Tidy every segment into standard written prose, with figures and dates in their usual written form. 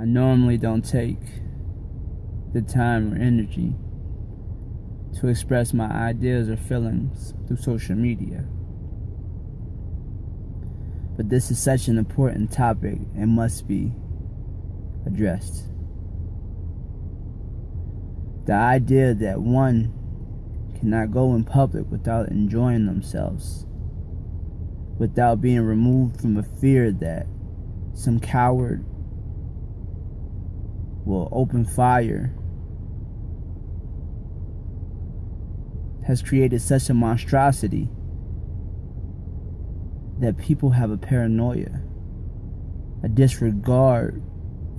I normally don't take the time or energy to express my ideas or feelings through social media. But this is such an important topic and must be addressed. The idea that one cannot go in public without enjoying themselves, without being removed from a fear that some coward will open fire, has created such a monstrosity that people have a paranoia, a disregard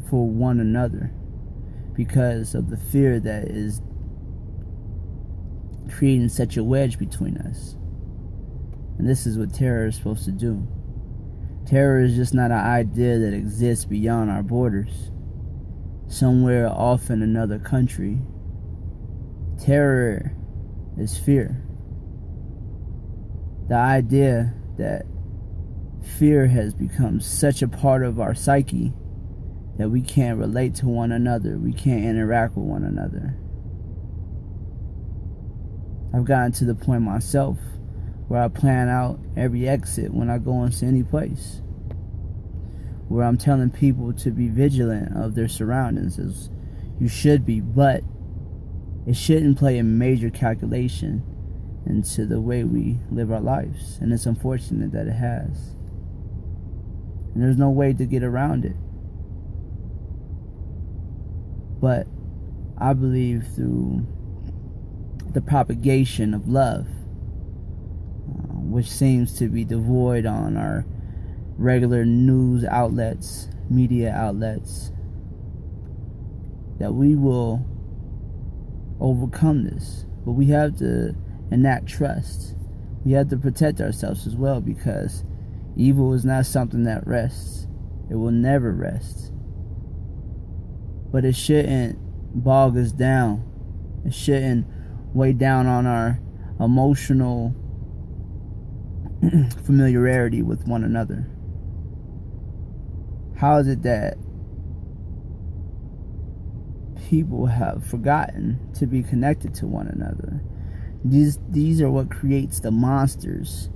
for one another because of the fear that is creating such a wedge between us. And this is what terror is supposed to do. Terror is just not an idea that exists beyond our borders, somewhere off in another country. Terror is fear. The idea that fear has become such a part of our psyche that we can't relate to one another, we can't interact with one another. I've gotten to the point myself where I plan out every exit when I go into any place, where I'm telling people to be vigilant of their surroundings, as you should be, but it shouldn't play a major calculation into the way we live our lives. And it's unfortunate that it has. And there's no way to get around it. But I believe through the propagation of love, which seems to be devoid on our regular news outlets, media outlets, that we will overcome this. But we have to enact trust. We have to protect ourselves as well, because evil is not something that rests. It will never rest. But it shouldn't bog us down. It shouldn't weigh down on our emotional familiarity with one another. How is it that people have forgotten to be connected to one another? These are what creates the monsters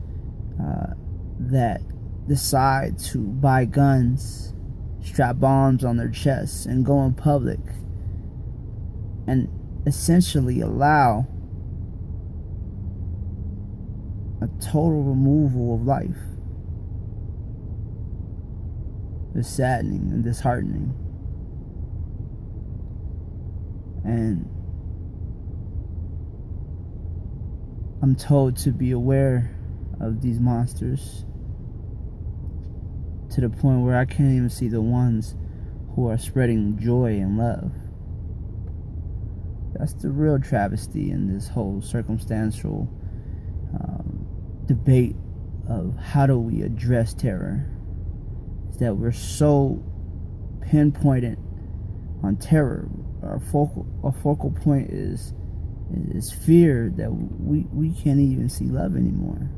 that decide to buy guns, strap bombs on their chests, and go in public and essentially allow a total removal of life. It's saddening and disheartening. And I'm told to be aware of these monsters to the point where I can't even see the ones who are spreading joy and love. That's the real travesty in this whole circumstantial debate of how do we address terror. Is that we're so pinpointed on terror. Our focal point is fear, that we can't even see love anymore.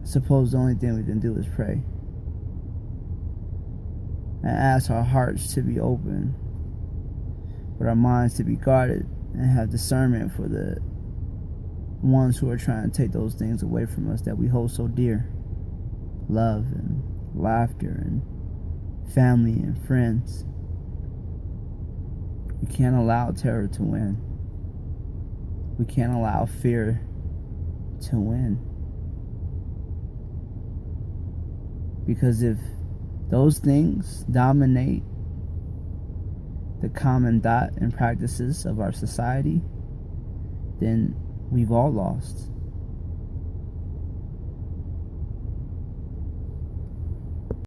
I suppose the only thing we can do is pray and ask our hearts to be open, but our minds to be guarded, and have discernment for the ones who are trying to take those things away from us that we hold so dear. Love and laughter and family and friends. We can't allow terror to win. We can't allow fear to win. Because if those things dominate the common thought and practices of our society, then we've all lost.